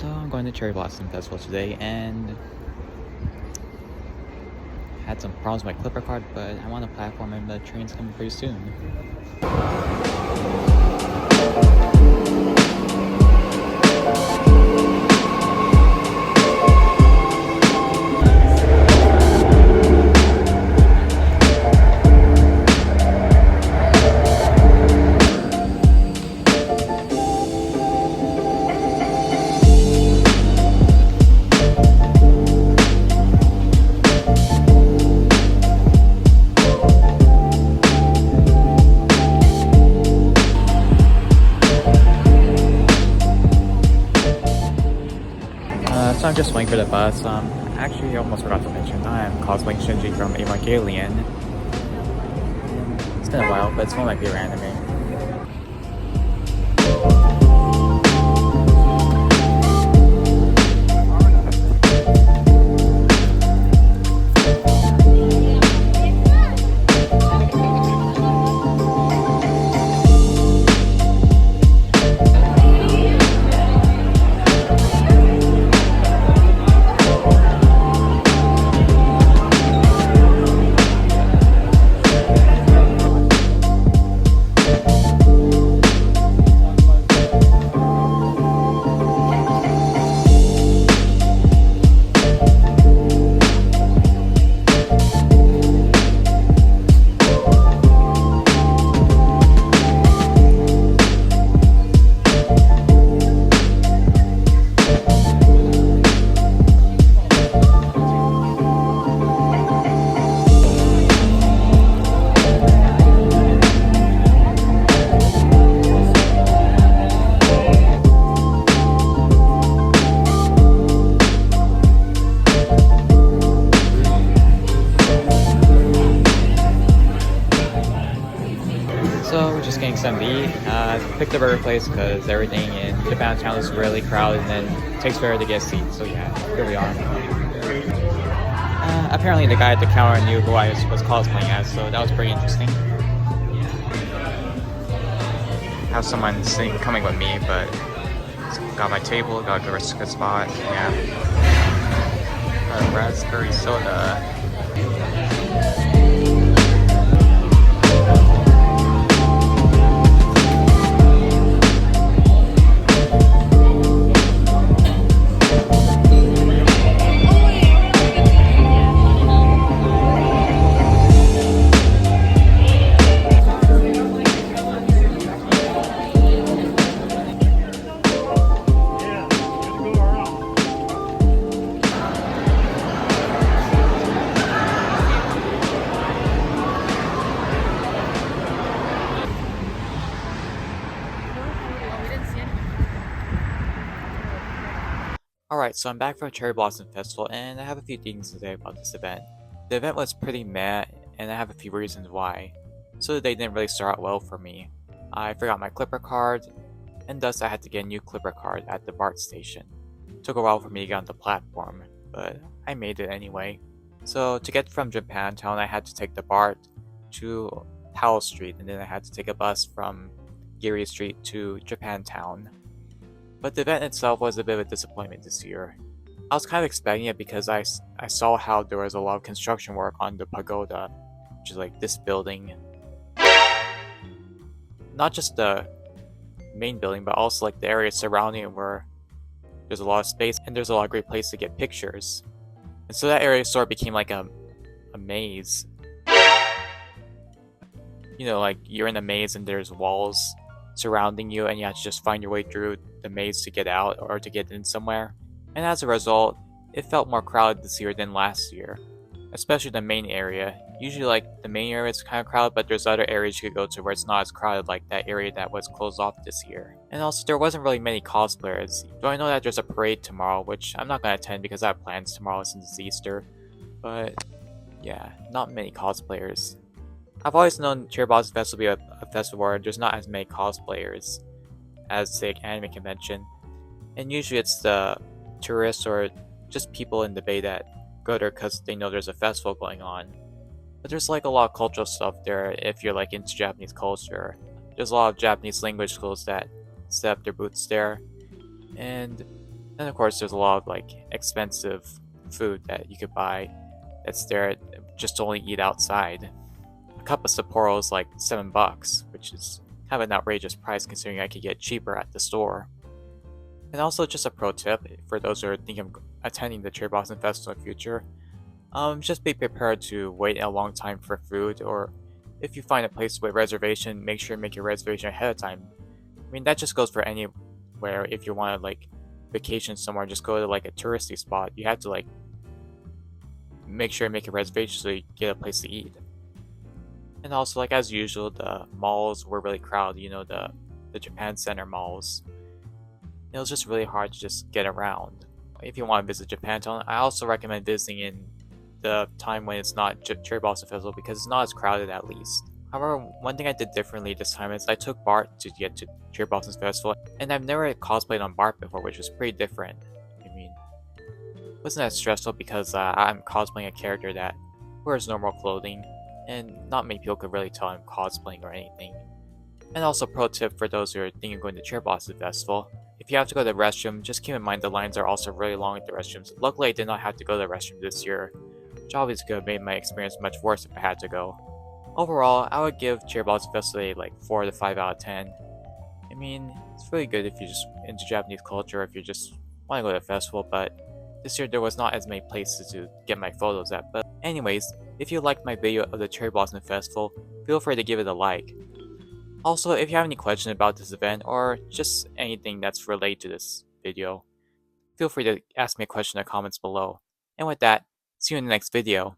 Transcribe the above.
So I'm going to Cherry Blossom Festival today and had some problems with my Clipper card, but I'm on a platform and the train's coming pretty soon. So I'm just waiting for the bus. Actually, I almost forgot to mention I'm cosplaying Shinji from Evangelion. It's been a while, but it's one of my favorite anime. So we're just getting something to eat. Picked a burger place because everything in Japantown is really crowded and then it takes forever to get a seat. So yeah, here we are. Apparently the guy at the counter knew who I was cosplaying as, so that was pretty interesting. Have someone coming with me, but got my table, got a good spot. Yeah. Raspberry soda. Alright, so I'm back from Cherry Blossom Festival, and I have a few things to say about this event. The event was pretty meh, and I have a few reasons why. So the day didn't really start out well for me. I forgot my Clipper card, and thus I had to get a new Clipper card at the BART station. It took a while for me to get on the platform, but I made it anyway. So to get from Japantown, I had to take the BART to Powell Street, and then I had to take a bus from Geary Street to Japantown. But the event itself was a bit of a disappointment this year. I was kind of expecting it because I saw how there was a lot of construction work on the pagoda, which is like this building. Not just the main building, but also like the area surrounding it where there's a lot of space and there's a lot of great places to get pictures. And so that area sort of became like a maze. You know, like you're in a maze and there's walls surrounding you and you have to just find your way through the maze to get out or to get in somewhere. And as a result, it felt more crowded this year than last year, especially the main area. Usually like the main area is kind of crowded, but there's other areas you could go to where it's not as crowded, like that area that was closed off this year. And also there wasn't really many cosplayers. Though I know that there's a parade tomorrow, which I'm not going to attend because I have plans tomorrow since it's Easter. But yeah, not many cosplayers. I've always known Cherry Blossom Festival to be a festival where there's not as many cosplayers as the anime convention. And usually it's the tourists or just people in the Bay that go there because they know there's a festival going on. But there's like a lot of cultural stuff there if you're like into Japanese culture. There's a lot of Japanese language schools that set up their booths there. And And of course, there's a lot of like expensive food that you could buy that's there just to only eat outside. A cup of Sapporo is like $7, which is kind of an outrageous price considering I could get cheaper at the store. And also, just a pro tip for those who are thinking of attending the Cherry Blossom Festival in the future, just be prepared to wait a long time for food, or if you find a place with reservation, make sure you make your reservation ahead of time. I mean, that just goes for anywhere. If you want to like vacation somewhere, just go to like a touristy spot. You have to like make sure you make a reservation so you get a place to eat. And also, like as usual, the malls were really crowded. The Japan Center malls. It was just really hard to just get around. If you want to visit Japantown, I also recommend visiting in the time when it's not Cherry Blossom Festival because it's not as crowded at least. However, one thing I did differently this time is I took Bart to get to Cherry Blossom Festival, and I've never cosplayed on Bart before, which was pretty different. I mean, it wasn't as stressful because I'm cosplaying a character that wears normal clothing, and not many people could really tell I'm cosplaying or anything. And also, pro tip for those who are thinking of going to Cherry Blossom Festival, if you have to go to the restroom, just keep in mind the lines are also really long at the restrooms. Luckily, I did not have to go to the restroom this year, which obviously could have made my experience much worse if I had to go. Overall, I would give Cherry Blossom Festival a like 4 to 5 out of 10. I mean, it's really good if you're just into Japanese culture, if you just want to go to the festival, but this year there was not as many places to get my photos at. But anyways, if you liked my video of the Cherry Blossom Festival, feel free to give it a like. Also, if you have any questions about this event or just anything that's related to this video, feel free to ask me a question in the comments below. And with that, see you in the next video.